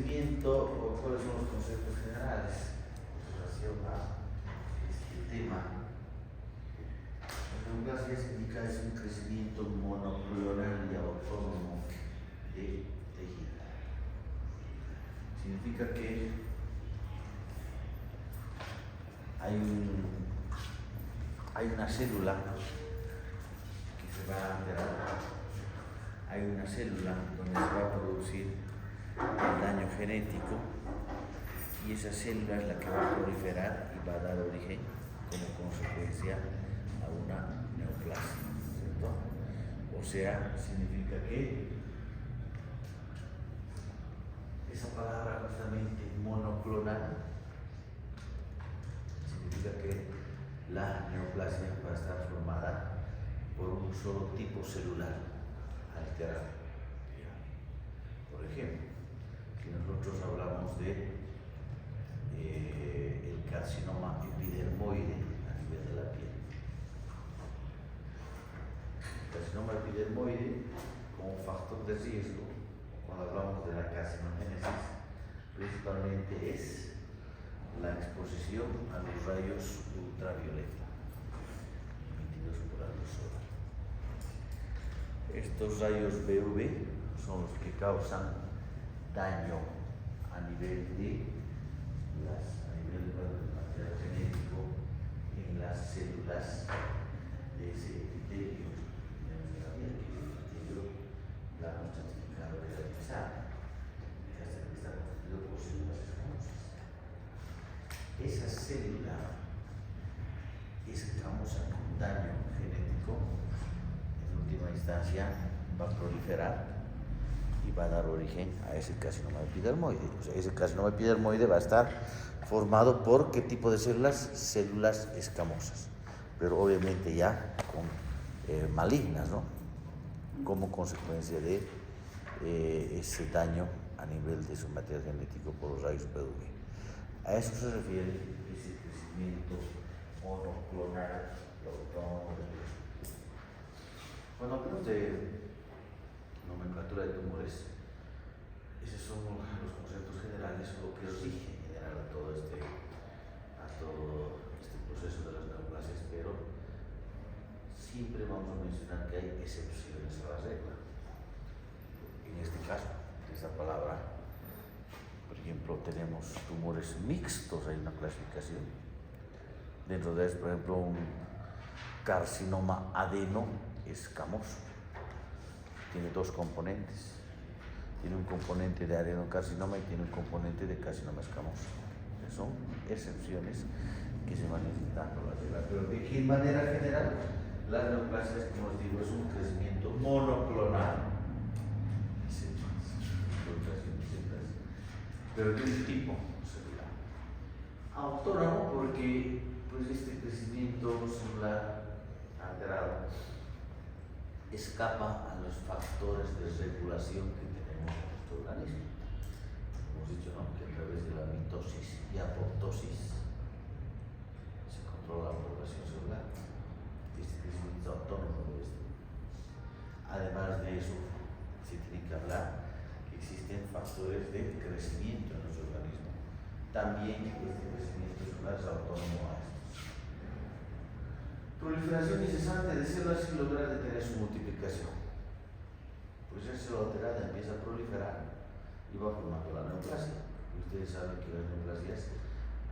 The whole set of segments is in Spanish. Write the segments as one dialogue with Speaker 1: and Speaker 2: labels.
Speaker 1: crecimiento, ¿cuáles son los conceptos generales en relación a este tema? La neoplasia indica es un crecimiento monoclonal y autónomo de tejido. Significa que hay una célula que se va a alterar, hay una célula donde se va a producir el daño genético y esa célula es la que va a proliferar y va a dar origen como consecuencia a una neoplasia, ¿cierto? O sea, significa que esa palabra justamente monoclonal significa que la neoplasia va a estar formada por un solo tipo celular alterado. Por ejemplo, si nosotros hablamos de el carcinoma epidermoide a nivel de la piel. El carcinoma epidermoide como factor de riesgo, cuando hablamos de la carcinogénesis, principalmente es la exposición a los rayos ultravioleta emitidos por la luz solar. Estos rayos BUV son los que causan daño a nivel del material genético en las células de ese epitelio de nuestra piel, que es el epitelio plano estratificado queratinizado, que está constituido por células escamosas. Esa célula escamosa con daño genético, en última instancia, va a proliferar y va a dar origen a ese carcinoma epidermoide. O sea, ese carcinoma epidermoide va a estar formado por ¿qué tipo de células? Células escamosas, pero obviamente ya con malignas, ¿no? Como consecuencia de ese daño a nivel de su material genético por los rayos BUV. A eso se refiere ese crecimiento monoclonal autónomo. Cuando hablamos de nomenclatura de tumores, esos son los conceptos generales o que rigen en general a todo este proceso de las neoplasias, pero siempre vamos a mencionar que hay excepciones a la regla. En este caso, de esta palabra, por ejemplo, tenemos tumores mixtos, hay una clasificación. Dentro de eso, por ejemplo, un carcinoma adeno escamoso. Tiene dos componentes. Tiene un componente de adenocarcinoma y tiene un componente de carcinoma escamoso. Son excepciones que se manifiestan por la regla. Pero de manera general, las neoplasias, como os digo, es un crecimiento monoclonal. Pero de un tipo celular. Autónomo porque pues, este crecimiento celular alterado escapa a los factores de regulación que tenemos en nuestro organismo. Hemos dicho, ¿no?, que a través de la mitosis y apoptosis se controla la población celular. Este crecimiento es autónomo de esto. Además de eso, se tiene que hablar que existen factores de crecimiento en nuestro organismo. También este crecimiento celular es autónomo a estos. Proliferación incesante de células sin lograr detener su multiplicación. Pues esa célula alterada empieza a proliferar y va formando la neoplasia. Y ustedes saben que las neoplasias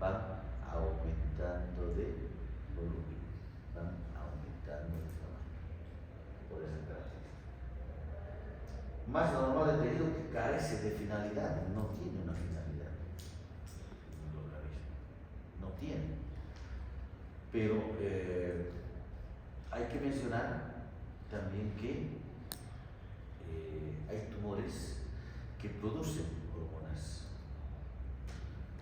Speaker 1: van aumentando de volumen, van aumentando de tamaño, por esa característica. Más normal el tejido que carece de finalidad, no tiene una finalidad en el organismo, no tiene. Pero hay que mencionar también que hay tumores que producen hormonas,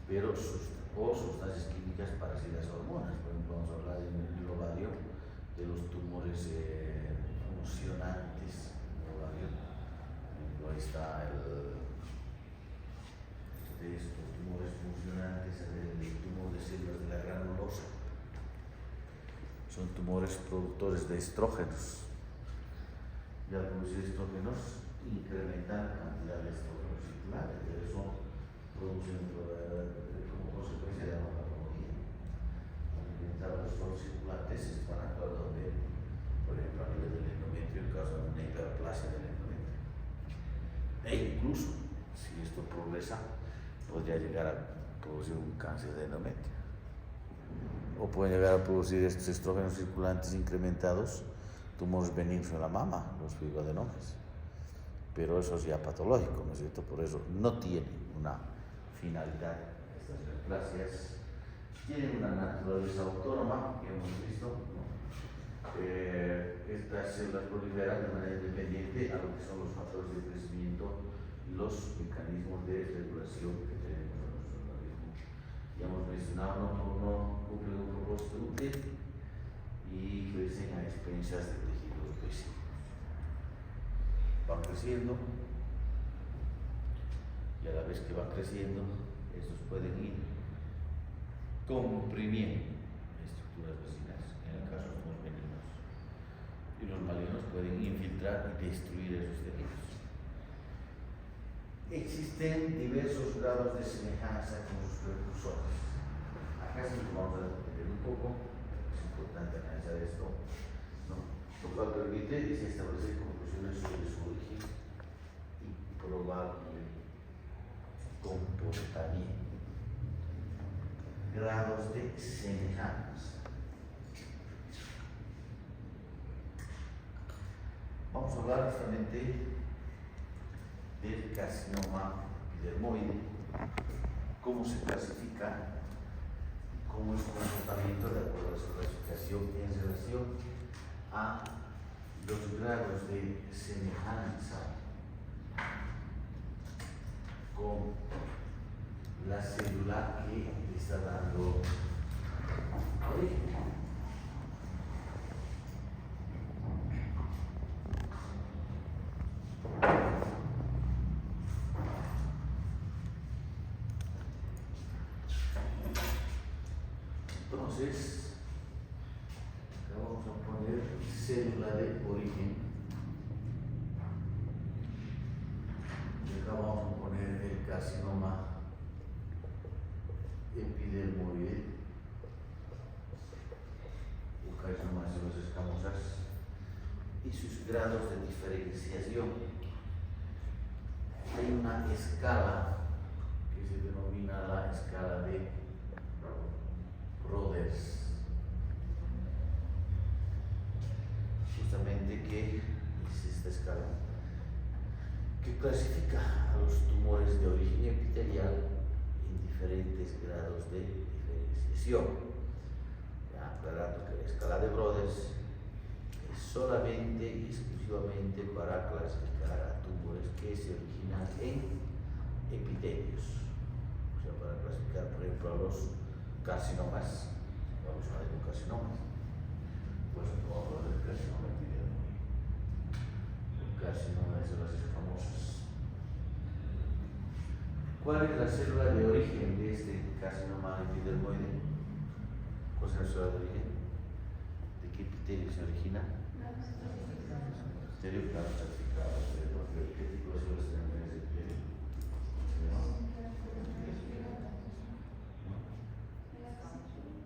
Speaker 1: pero sustancias químicas parecidas a hormonas. Por ejemplo, vamos a hablar en el ovario de los tumores funcionantes en el ovario. Ahí está de estos tumores funcionantes, el tumor de células de la granulosa. Son tumores productores de estrógenos. Y al producir estrógenos incrementan la cantidad de estrógenos circulares. Por eso producen como consecuencia de la patología. Los los circulantes van a actuar donde, por ejemplo, a nivel del endometrio, causan una hiperplasia del endometrio. E incluso, si esto progresa, podría llegar a producir un cáncer de endometrio. O pueden llegar a producir estos estrógenos circulantes incrementados, tumores benignos en la mama, los fibroadenomas. Pero eso es ya patológico, ¿no es cierto? Por eso no tiene una finalidad estas neoplasias. Tienen una naturaleza autónoma, que hemos visto, ¿no? Estas células proliferan de manera independiente a lo que son los factores de crecimiento y los mecanismos de regulación que tenemos en nuestro organismo. Ya hemos mencionado, no cumplen un propósito útil y crecen a expensas de tejidos vecinos. Van creciendo y a la vez que van creciendo, estos pueden ir comprimiendo estructuras vecinas, en el caso de los benignos. Y los malignos pueden infiltrar y destruir esos tejidos. Existen diversos grados de semejanza con sus precursores. Acá sí vamos a detener un poco, es importante analizar esto, ¿no? Lo cual permite establecer conclusiones sobre su origen y probable comportamiento. Grados de semejanza. Vamos a hablar justamente del carcinoma epidermoide, cómo se clasifica y cómo es su comportamiento de acuerdo a su clasificación en relación a los grados de semejanza con la célula que está dando origen. Entonces, acá vamos a poner célula de origen. Y acá vamos a poner el carcinoma epidermoide o carcinoma de células escamosas y sus grados de diferenciación. Hay una escala que se denomina la escala de Broders, justamente que es esta escala que clasifica a los tumores de origen epitelial en diferentes grados de diferenciación. Ya aclarando que la escala de Broders es solamente y exclusivamente para clasificar a tumores que se originan en epitelios, o sea, para clasificar, por ejemplo, a los carcinomas, vamos a ver con carcinomas, pues no vamos a hablar del carcinoma epidermoide, el carcinoma de células escamosas. ¿Cuál es la célula de origen de este carcinoma epidermoide? ¿Cuál es la célula de origen? ¿De qué epitelio se origina? Epitelio claro certificado, porque ¿qué tipo de células tenemos en ese epitelio?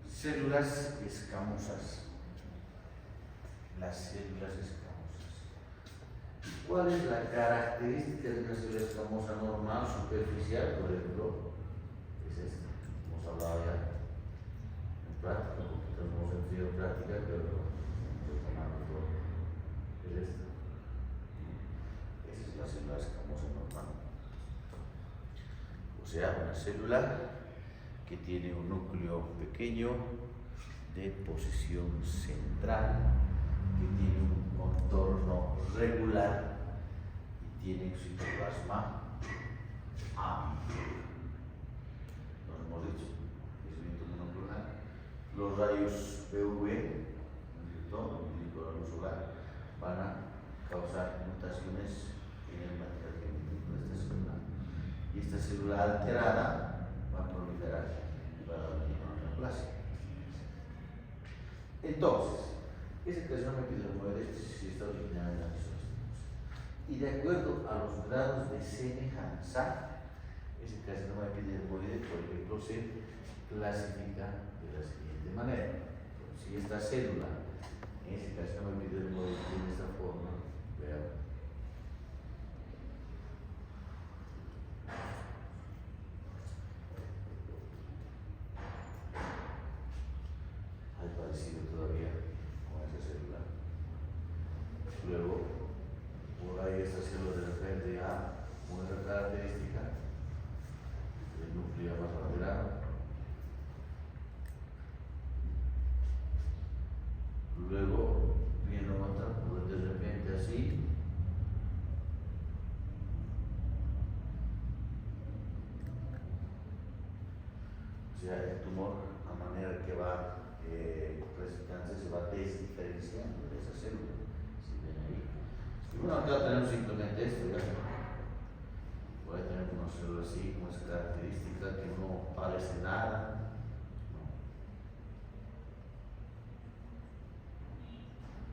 Speaker 1: Células escamosas. Las células escamosas. ¿Cuál es la característica de una célula escamosa normal, superficial, por ejemplo? Es esta. Hemos hablado ya en práctica, un poquito hemos sentido en práctica, pero retomando todo. Es esta. Esa es la célula escamosa normal. O sea, una célula que tiene un núcleo pequeño de posición central, que tiene un contorno regular y tiene citoplasma amplio. Nos hemos dicho, crecimiento monoclonal, los rayos UV, ¿no? El luz solar, van a causar mutaciones en el material genético de esta célula. Y esta célula alterada va a proliferar y va a dar una neoplasia. Entonces, ese carcinoma epidermoide sí está originado en la isostomos. Y de acuerdo a los grados de semejanza, Ese carcinoma epidermoide, por ejemplo, se clasifica de la siguiente manera. Si esta célula, ese carcinoma epidermoide, tiene esta forma, veamos. Hay parecido todavía con esa célula. Luego, por ahí esta célula de repente ya con esa característica, el núcleo más lateral. Luego viene otra, pues de repente así. O sea, el tumor, a manera que va clasificándose, se va desdiferenciando de esa célula. Si ven ahí. Y bueno, acá tenemos simplemente esto, ya. Voy a tener una célula así, con esa característica que no parece nada.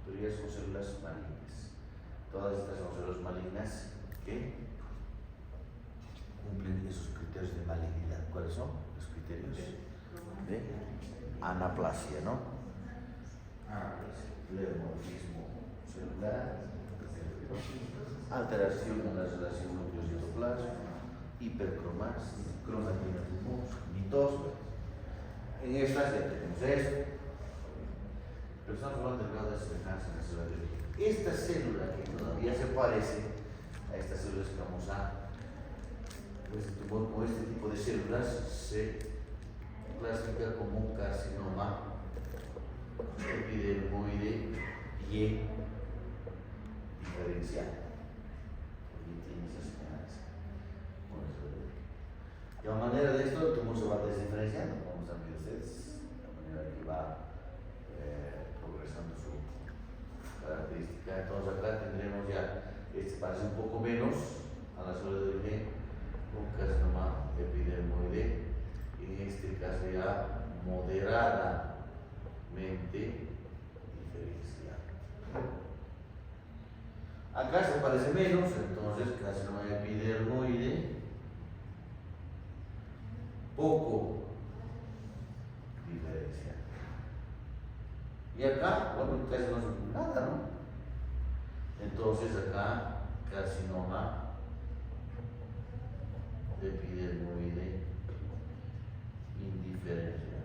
Speaker 1: Pero ya son células malignas. Todas estas son células malignas que cumplen esos criterios de malignidad. ¿Cuáles son los criterios? De anaplasia, ¿no? Pleomorfismo celular, alteración en la relación núcleo-citoplasma, hipercromatina, mitosas. En estas ya tenemos esto. Pero estamos hablando del grado de semejanza en la célula de origen. Esta célula que todavía se parece a estas células que vamos a este tumor con este tipo de células se clasifica como un carcinoma epidermoide y diferencial. Porque tiene esa semejanza con la célula de origen. Y a manera de esto, el tumor se va desdiferenciando, como están viendo ustedes, de manera que va progresando su característica. Entonces acá tendremos ya, este parece un poco menos a la célula de origen, un carcinoma epidermoide, en este caso ya moderadamente diferencial. Acá se parece menos, entonces carcinoma epidermoide poco diferencial. Y acá, bueno, casi no es nada, ¿no? Entonces acá, carcinoma epidermoide indiferencial.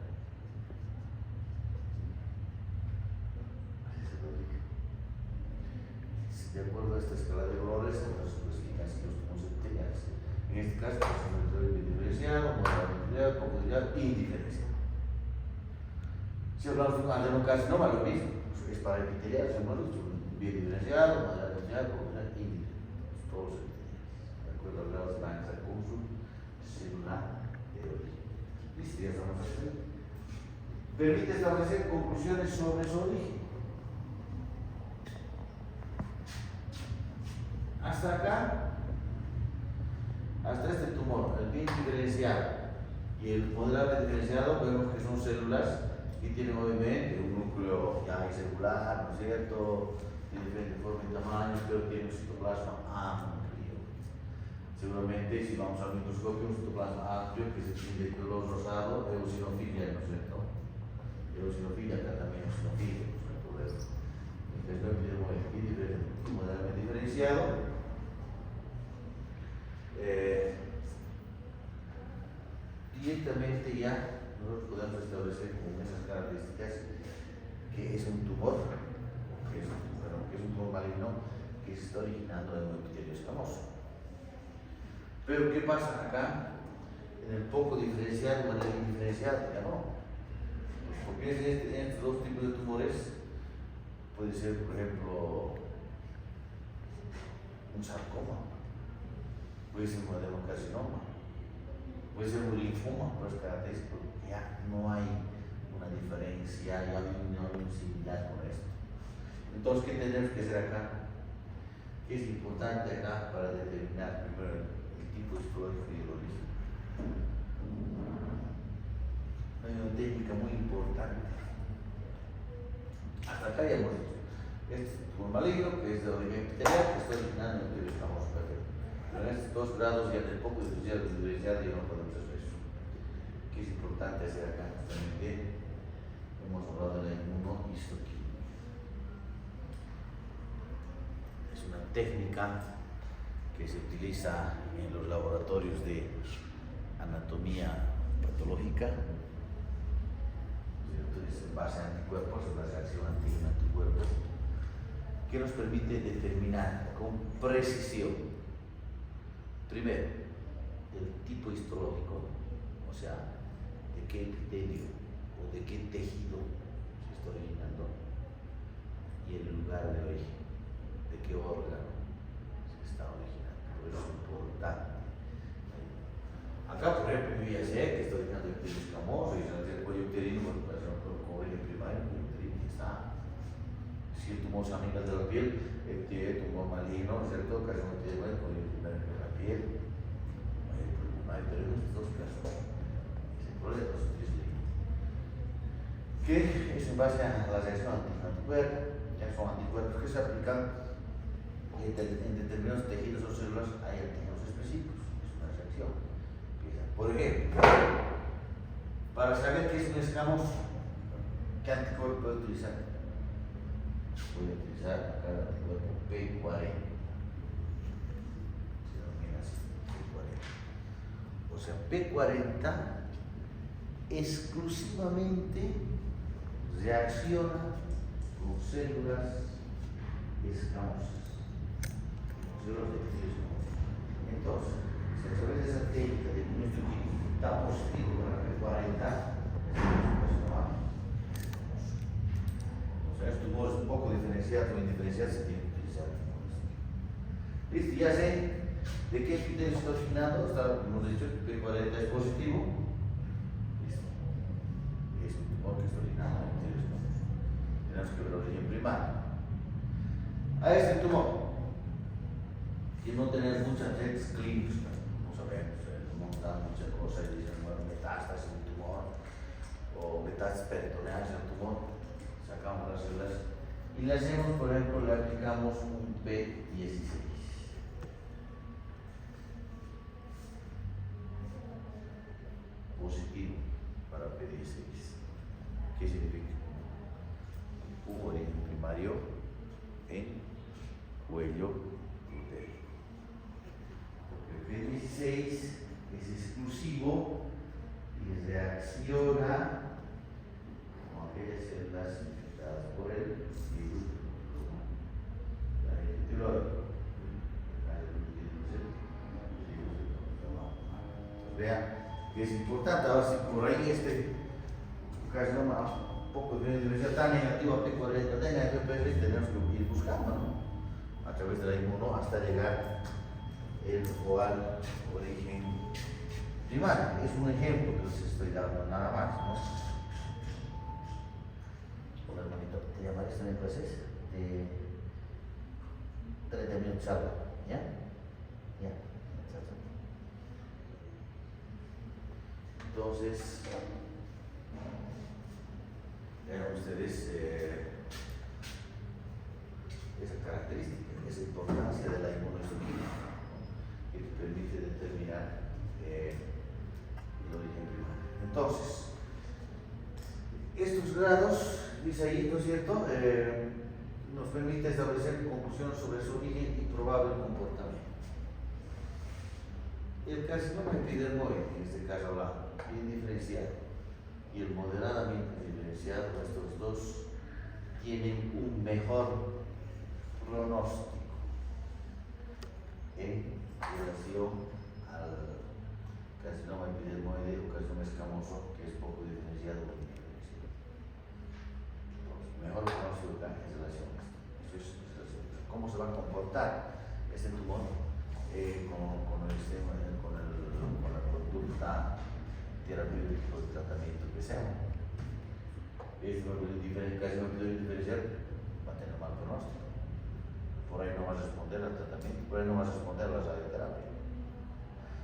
Speaker 1: Así se lo digo. De acuerdo a esta escala de valores, entonces clasifican así los tumores epiteliales. En este caso, carcinoma diferenciado, moderado, poco diferencial, indiferencial. Si hablamos de un adenocarcinoma, lo mismo, es para epitelial, si hemos dicho, bien diferenciado, moderado diferencial, poco diferencial, indiferencial. Todos los epiteliales. De acuerdo al grado de semejanza con su celular de origen. Listo, ya estamos aquí. Permite establecer conclusiones sobre su origen. Hasta acá, hasta este tumor, el bien diferenciado y el moderadamente diferenciado, vemos que son células que tienen obviamente un núcleo ya celular, ¿no es cierto? De diferente forma y tamaño, pero tiene un citoplasma amplio. Seguramente, si vamos al microscopio, un citoplasma amplio que se tiene de color rosado, eosinofilia, ¿no es cierto? Eosinofilia, acá también eosinofilia, ¿no es cierto? Entonces, no es moderadamente diferenciado. Directamente ya nosotros podemos establecer con esas características que es un tumor, que es un tumor maligno que se está originando en un epitelio escamoso. Pero ¿qué pasa acá? En el poco diferencial, de manera indiferencial, ya no. Porque en estos dos tipos de tumores puede ser, por ejemplo, un sarcoma, puede ser un adenocarcinoma, puede ser un linfoma, pero es característico, ya no hay una diferencia, ya no hay un similar con esto. Entonces, ¿qué tenemos que hacer acá? ¿Qué es importante acá para determinar primero el tipo histológico y el origen? Hay una técnica muy importante. Hasta acá ya hemos dicho. Este es un tumor maligno que es de origen epitelial, que está originando en el epitelio escamoso perfecto. Pero en estos 2 grados ya de poco diferenciado ya no podemos hacer eso. ¿Qué es importante hacer acá? Justamente hemos hablado de la inmunohistoquímica. Es una técnica que se utiliza en los laboratorios de anatomía patológica, es en base a anticuerpos, es la reacción antígeno-anticuerpo, que nos permite determinar con precisión, primero, el tipo histológico, o sea, de qué epitelio o de qué tejido se está originando, y el lugar de origen, de qué órgano se está originando. Por eso es importante. Acá, por ejemplo, yo ya sé que estoy originando epitelio escamoso y el cuello uterino, con origen primario, el cuello uterino está. Si el tumor se amiga de la piel, el tumor maligno, ¿cierto? Casi no tiene con origen primario de la piel. No hay problema en estos 2 casos. Ese problema es que es en base a la reacción anticuerpo, ya son anticuerpos que se aplican en determinados tejidos o células, hay antígenos específicos, es una reacción. Por ejemplo, para saber qué es un escamoso, ¿qué anticuerpo puedo utilizar? Voy a utilizar acá el anticuerpo P40. Se denomina así, P40. O sea, P40 exclusivamente reacciona con células escamosas, con células de epitelio escamoso. Entonces, si a través de esa técnica de inmunohistoquímica está positivo con la P40, o sea, el tumor es un poco diferenciado o indiferenciado, se tiene que utilizar el inmunohistoquímica. Listo, ya sé de qué epitelio está originando, hemos dicho que P40 es positivo. Listo. Es un tumor que está originando en epitelio escamoso. Tenemos que ver el origen primario. A este tumor, que no tenemos muchas redes clínicas, no sabemos, no dan muchas cosas y dicen, bueno, metástasis en el tumor o metástasis peritoneales en el tumor, sacamos las células y le hacemos, por ejemplo, le aplicamos un P16. Positivo para P16. ¿Qué significa? Hubo origen primario en cuello uterino. Porque el P16 es exclusivo y reacciona con aquellas células infectadas por el virus. Vean que es importante. Ahora, si por ahí este carcinoma un poco de diversidad tan negativa, P40, tan negativa, tenemos que ir buscando, ¿no? A través de la inmuno hasta llegar al origen primario. Es un ejemplo que les estoy dando nada más, ¿no? Hola hermanito, ¿te llamarás también clases? De 30 minutos algo, ¿ya? Ya. Entonces, vean ustedes esa característica, esa importancia de la inmunohistoquímica, que te permite determinar el origen primario. Entonces, estos grados, dice ahí, ¿no es cierto?, nos permite establecer conclusiones sobre su origen y probable comportamiento. El carcinoma epidermoide, en este caso hablamos, bien diferenciado, y el moderadamente diferenciado, estos dos tienen un mejor pronóstico en relación al carcinoma epidermoide o carcinoma escamoso, que es poco diferenciado o indiferenciado. Entonces, mejor pronóstico en relación a esto. Eso es relación. ¿Cómo se va a comportar este tumor con el sistema, con la conducta terapéutica o el tratamiento que sea? Este carcinoma epidermoide diferencial va a tener mal pronóstico. Por ahí no va a responder al tratamiento, por ahí no va a responder a la radioterapia.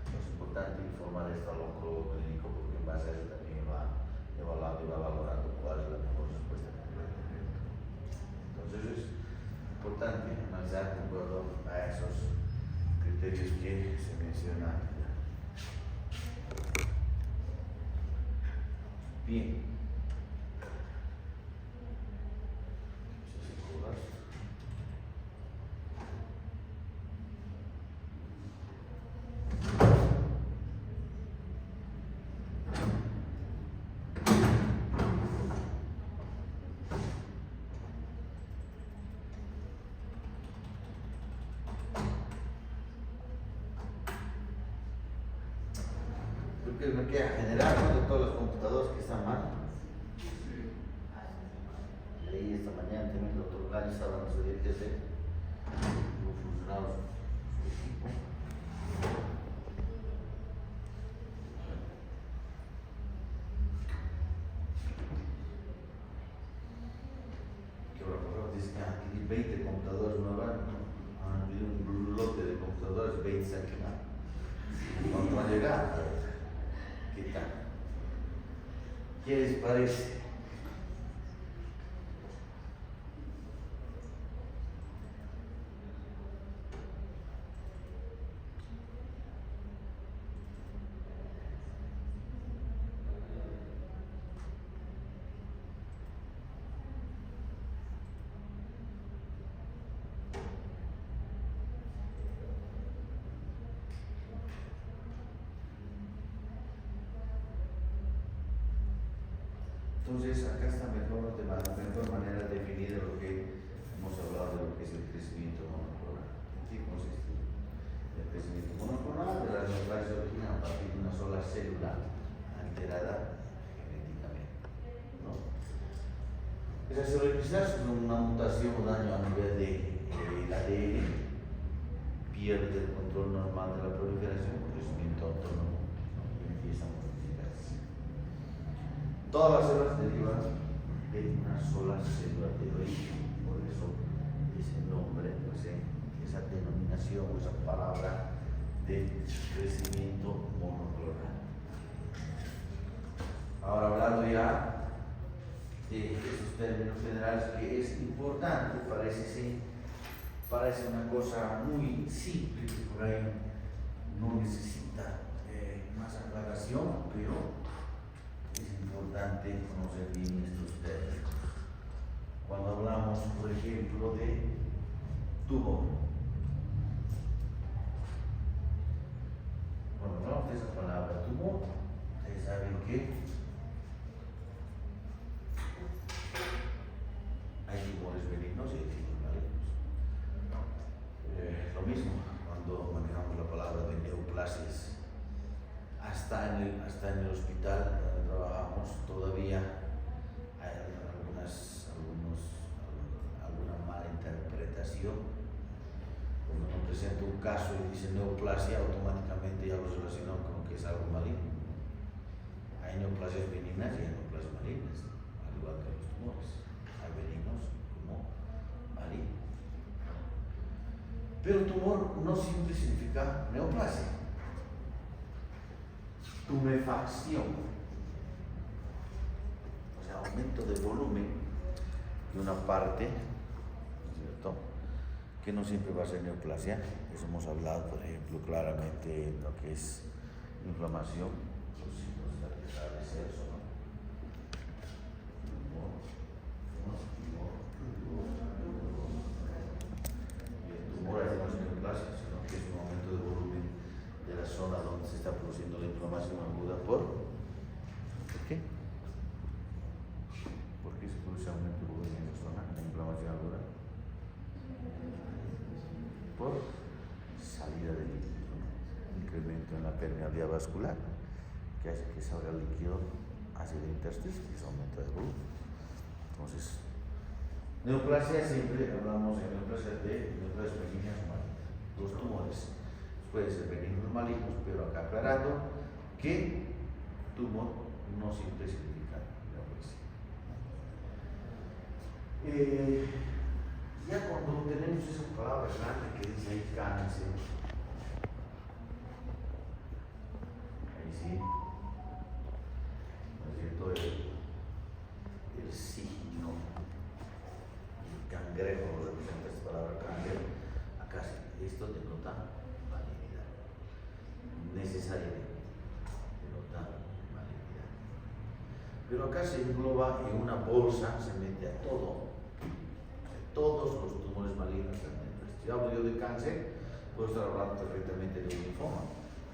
Speaker 1: Es importante informar esto al oncólogo clínico, porque en base a eso también va evaluando y va valorando cuál es la mejor respuesta que puede tener. Entonces es importante analizar de acuerdo a esos criterios. criterios que se mencionan. Bien. Que me queda general, ¿no? De todos los computadores que están mal. Leí esta mañana también el doctor Ganis hablando sobre el TC, cómo funcionaba su equipo. Que ahora por ejemplo dice que han adquirido 20 computadores nuevos, ¿no? Han adquirido un lote de computadores, 20 aquí, ¿no? ¿Cuánto va a llegar? ¿Qué tal? ¿Qué les parece? Entonces, acá está mejor, de mejor manera definida lo que hemos hablado de lo que es el crecimiento monoclonal. ¿En qué consiste el crecimiento monoclonal? De las neoplasias se originan a partir de una sola célula alterada genéticamente, ¿no? Esas células son una mutación o daño a nivel del ADN, pierde el control normal de la proliferación, crecimiento autónomo, ¿no? Y empieza a multiplicarse. Todas las células derivan de una sola célula de origen, por eso ese nombre, pues, esa denominación, esa palabra de crecimiento monoclonal. Ahora hablando ya de esos términos generales, que es importante, parece una cosa muy simple, que por ahí no necesita más aclaración, pero es importante conocer bien estos términos. Cuando hablamos, por ejemplo, de tumor, cuando hablamos de esa palabra tumor, ustedes saben que hay tumores benignos y hay tumores malignos. Lo mismo cuando manejamos la palabra de neoplasias. Hasta en el hospital donde trabajamos todavía hay alguna mala interpretación. Cuando uno presenta un caso y dice neoplasia, automáticamente ya lo relacionamos con que es algo maligno. Hay neoplasias benignas y hay neoplasias malignas, al igual que los tumores. Hay benignos como malignos. Pero tumor no siempre significa neoplasia. Tumefacción, o sea, aumento de volumen de una parte, ¿no es cierto?, que no siempre va a ser neoplasia. Eso hemos hablado, por ejemplo, claramente en lo que es inflamación, los signos de sexo, ¿no? Y el tumor no es neoplasia, sino que es un aumento de volumen de la zona donde se está produciendo la inflamación aguda. ¿Por qué? ¿Por qué se produce aumento de volumen en esa zona, la inflamación aguda? Por salida de líquido, ¿no? Incremento en la permeabilidad vascular, que hace que salga el líquido hacia el intersticio, que es aumento de volumen. Entonces, neoplasia, siempre hablamos de neoplasias benignas o malignas. Los tumores pueden ser benignos o malignos, pero acá aclarando que tumor no siempre significa neoplasia. Ya cuando tenemos esa palabra grande que dice ahí cáncer, ahí sí, ¿no es cierto? El signo, el cangrejo representa esta palabra cangrejo. Acá esto denota maligno. Pero acá se engloba en una bolsa, se mete a todo, todos los tumores malignos también. Si hablo yo de cáncer, puedo estar hablando perfectamente de un linfoma,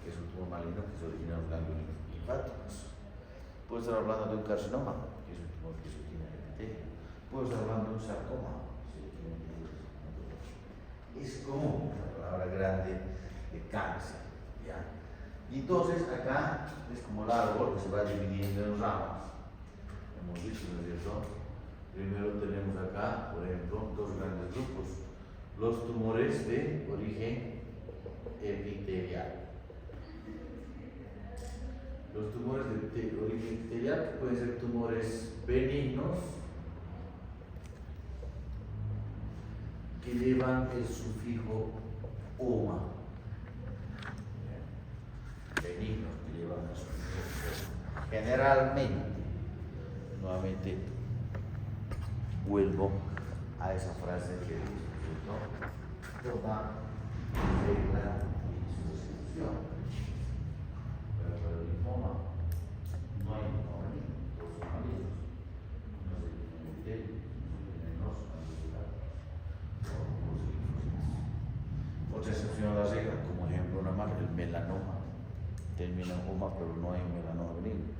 Speaker 1: que es un tumor maligno que se origina en los ganglios linfáticos. Puedo estar hablando de un carcinoma, que es un tumor que se origina en el epitelio. Puedo estar hablando de un sarcoma, que se origina en el epitelio. Es común la palabra grande de cáncer, ¿ya? Y entonces acá es como el árbol que se va dividiendo en ramas. Hemos visto, ¿no es cierto? Primero tenemos acá, por ejemplo, dos grandes grupos. Los tumores de origen epitelial. Los tumores de origen epitelial, que pueden ser tumores benignos, que llevan el sufijo oma. Benignos que llevan el sufijo oma. Generalmente, nuevamente vuelvo a esa frase que dice, ¿no? Toda regla y su excepción. Pero para el linfoma no hay linfoma, todos son malignos. No se tienen epitelio, no se tienen venenosos, no se linfocitos. Otra excepción a la regla, como ejemplo nada más, el melanoma. Termina en oma, pero no hay un melanoma benigno.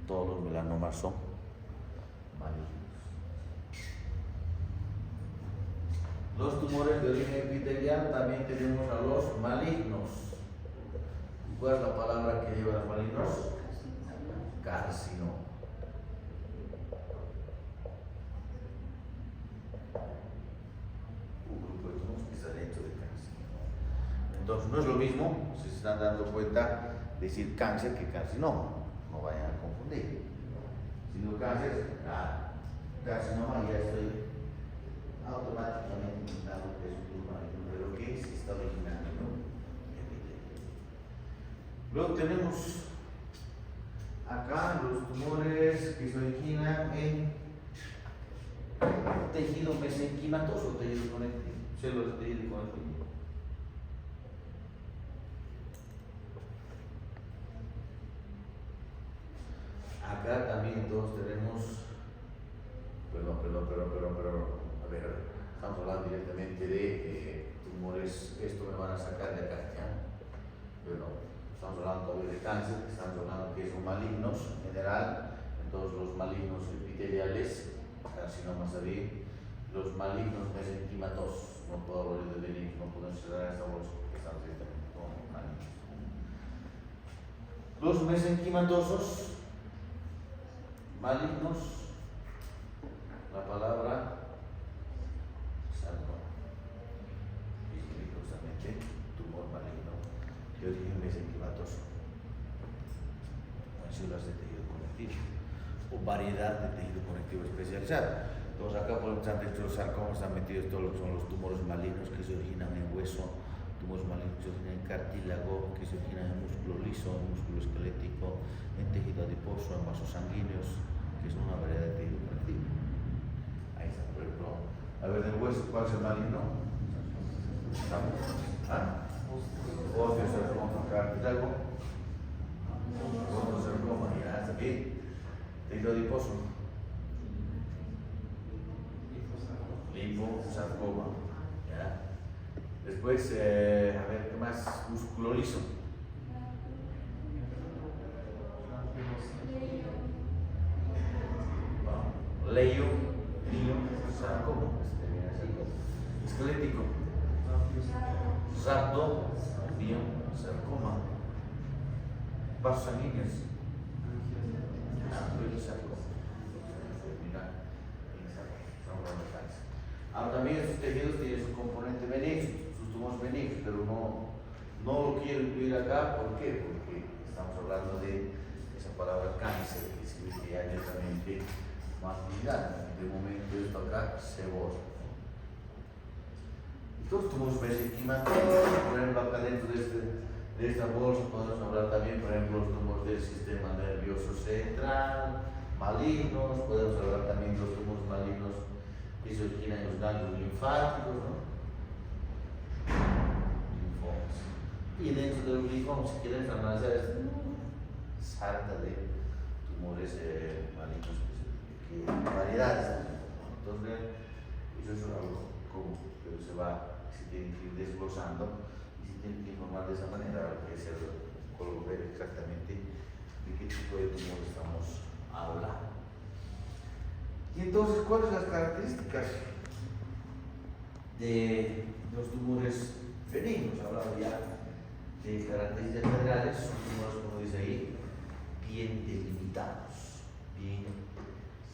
Speaker 1: Todos los melanomas son malignos. Los tumores de origen epitelial también tenemos a los malignos. ¿Cuál es la palabra que lleva a los malignos? Carcinoma. Un grupo de tumores que está dentro de cáncer. Entonces no es lo mismo, si se están dando cuenta, decir cáncer que carcinoma. No vayan a confundir. Si digo cáncer, carcinoma ya estoy automáticamente pensando que es un tumor maligno, pero que se está originando en el epitelio. Luego tenemos acá los tumores que se originan en tejido mesenquimatoso, tejido conectivo, células de tejido conectivo. Acá también todos tenemos, a ver, estamos hablando directamente de tumores, esto me van a sacar de acá, ¿ya? Pero estamos hablando todavía de cáncer, estamos hablando que son malignos en general, entonces los malignos epiteliales, carcinomas ahí, los malignos mesenquimatosos, no puedo hablar de benignos, no puedo cerrar esta bolsa porque estamos directamente con malignos. Los mesenquimatosos, malignos, la palabra sarcoma. Y justamente tumor maligno de origen mesenquimatoso. O en células de tejido conectivo. O variedad de tejido conectivo especializado. Entonces acá por ejemplo dentro de los sarcomas están metidos todo lo que son los tumores malignos que se originan en hueso, tumores malignos que se originan en cartílago, que se originan en músculo liso, en músculo esquelético, en tejido adiposo, en vasos sanguíneos, que son una variedad de tejido conectivo. Ahí está, por ejemplo. A ver, del hueso, ¿cuál es el maligno? Osteosarcoma, cartílago, osteosarcoma, ya está bien. Tejido adiposo, linfosarcoma, ya. Después, a ver, ¿qué más? Músculo liso. Leio, sarcoma, esquelético, sarcoma, vasos sanguíneos, sarcoma. Ahora también estos tejidos tienen su componente benigno, sus tumores benignos, pero no lo quiero incluir acá. ¿Por qué? Porque estamos hablando de esa palabra cáncer, que significa que hay directamente actividad. De momento esto acá se borra. Entonces tumores mesenquimatosos, por ejemplo acá dentro de esta bolsa podemos hablar también, por ejemplo, los tumores del sistema nervioso central, malignos, podemos hablar también de los tumores malignos que se originan en los ganglios linfáticos, ¿no? Linfomas. Y dentro de los linfomas, si quieres analizar, es sarta de tumores malignos, que variedades. Entonces, eso es algo común, pero se tiene que ir desglosando y se tiene que informar de esa manera, que es el oncólogo ver exactamente de qué tipo de tumor estamos hablando. Y entonces, ¿cuáles son las características de los tumores benignos? Hablamos ya de características generales. Son tumores, como dice ahí, bien delimitados, bien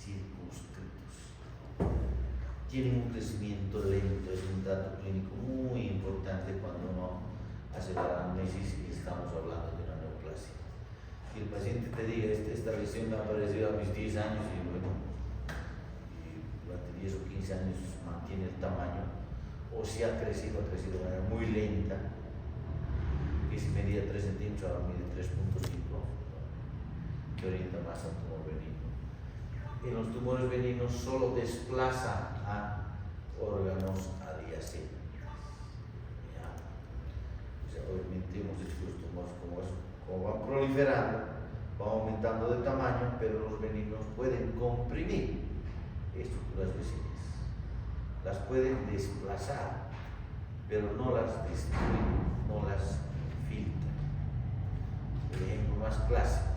Speaker 1: circunscritos. Tienen un crecimiento lento, es un dato clínico muy importante cuando uno hace la anamnesis y estamos hablando de una neoplasia. Que el paciente te diga, esta lesión me ha aparecido a mis 10 años y bueno, durante 10 o 15 años mantiene el tamaño, o si ha crecido de manera muy lenta, que si medía 3 centímetros ahora mide 3.5, que orienta más al tumor benigno. En los tumores benignos solo desplaza a órganos adyacentes. ¿Ya? O sea, obviamente hemos dicho que los tumores como van proliferando, van aumentando de tamaño, pero los benignos pueden comprimir estructuras vecinas, las pueden desplazar, pero no las destruyen, no las filtran. El ejemplo más clásico,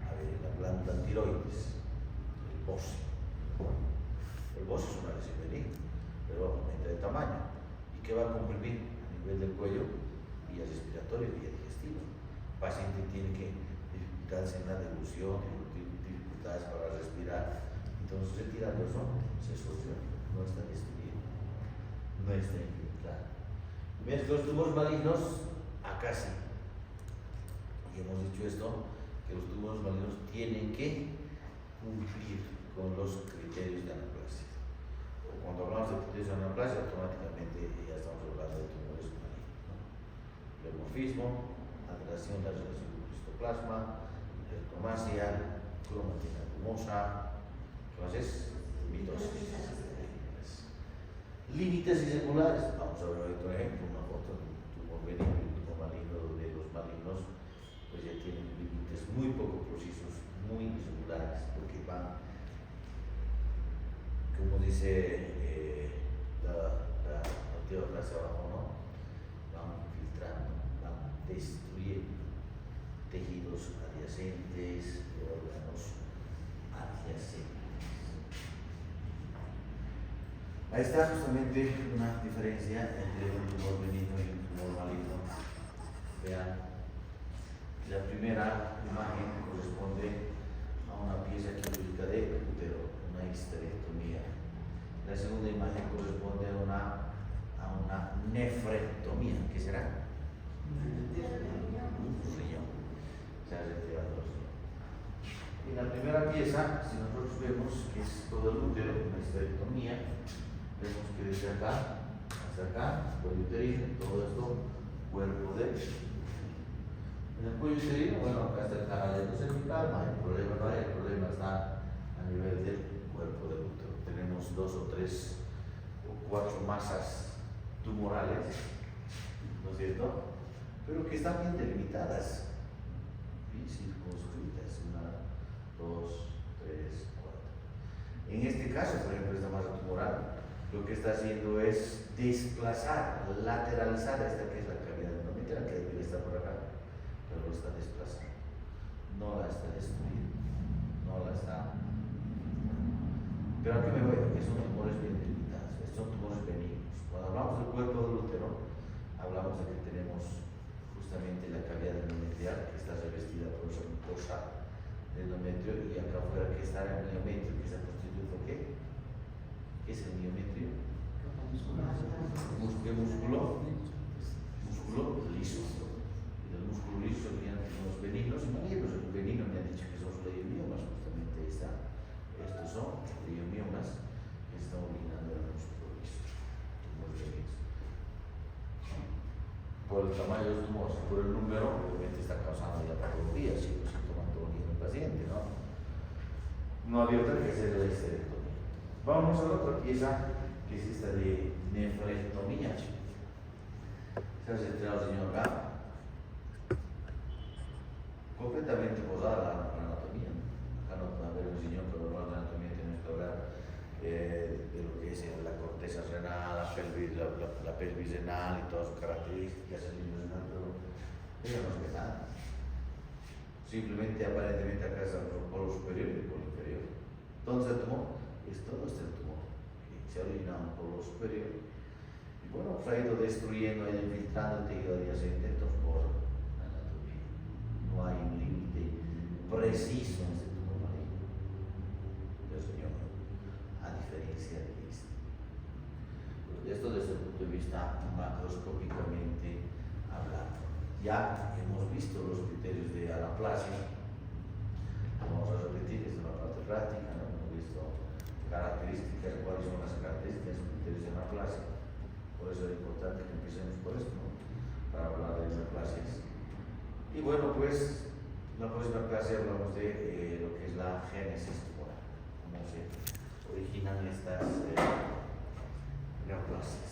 Speaker 1: a ver, la glándula tiroides, el bóceo. El bóceo es una lesión benigna, pero aumenta de tamaño. ¿Y qué va a comprimir? A nivel del cuello, vías respiratorias, vías digestivas. El paciente tiene que dificultades en la devolución, dificultades para respirar. Entonces, retirando eso, se soluciona, no está destruyendo, no está infiltrado. Mientras que los tumores malignos, acá sí. Y hemos dicho esto, que los tumores malignos tienen que cumplir con los criterios de anaplasia. Cuando hablamos de criterios de anaplasia, automáticamente ya estamos hablando de tumores malignos, ¿no? Pleomorfismo, alteración de la relación con el histoplasma, ectomasia, cromatina tumosa. Entonces, mitosis. Límites iseculares. Vamos a ver otro ejemplo, una foto de un tumor benigno y un tumor maligno, donde los malignos pues ya tienen límites muy poco precisos, muy iseculares, porque van, como dice la teoría hacia abajo, ¿no? Van filtrando, van destruyendo tejidos adyacentes, órganos adyacentes. Ahí está justamente una diferencia entre un tumor benigno y un tumor maligno. Vean, la primera imagen corresponde a una pieza quirúrgica de útero, una histerectomía. La segunda imagen corresponde a una nefrectomía. ¿Qué será? Un riñón. Se ha retirado el riñón. En la primera pieza, si nosotros vemos que es todo el útero, una histerectomía, vemos que desde acá hasta acá, cuello uterino, todo esto, cuerpo de. En el cuello uterino, bueno, acá está el canal cervical, no hay problema, el problema está a nivel del cuerpo del útero. Tenemos 2 o 3 o 4 masas tumorales, ¿no es cierto? Pero que están bien delimitadas y circunscritas, 1, 2, 3, 4. En este caso, por ejemplo, esta masa tumoral, lo que está haciendo es desplazar, lateralizar esta que es la cavidad endometrial, que debería estar por acá, pero lo está desplazando, no la está destruyendo, no la está. Pero a qué me voy, que son tumores bien delimitados, son tumores benignos. Cuando hablamos del cuerpo del útero, hablamos de que tenemos justamente la cavidad endometrial que está revestida por esa mucosa de endometrio, y acá afuera que está el miometrio, que está constituido por ¿qué? ¿Qué es el miometrio? ¿Qué músculo? Músculo liso. Y del músculo liso serían los benignos y malignos. El benigno me han dicho que son leiomiomas, justamente estos son leiomiomas que están originando el músculo liso. Tumores benignos. Por el tamaño de los tumores, por el número, obviamente está causando ya patología, sintomatología en el paciente, ¿no? No había otra que hacer la histerectomía. Vamos a la otra pieza, que es esta de nefrectomía. Se ha centrado el señor acá, completamente posada la anatomía. la pelvis renal y todas sus características, el niño renal, pero ella no ve nada. Simplemente aparentemente acá está el polo superior y el polo inferior. Entonces el tumor es todo este tumor que se ha originado en el polo superior y bueno, pues ha ido destruyendo, ha ido infiltrando el tejido adyacente, entonces por la anatomía. No hay un límite preciso en este tumor maligno. Pero señor, a diferencia de este. Esto desde el punto de vista macroscópicamente hablando. Ya hemos visto los criterios de anaplasia, vamos a repetir, es una parte práctica, ¿no? Hemos visto características, cuáles son las características, criterios de anaplasia. Por eso es importante que empecemos por esto, ¿no? Para hablar de anaplasias. Y bueno, pues la próxima clase hablamos de lo que es la génesis tumoral, cómo se originan estas neoplasias.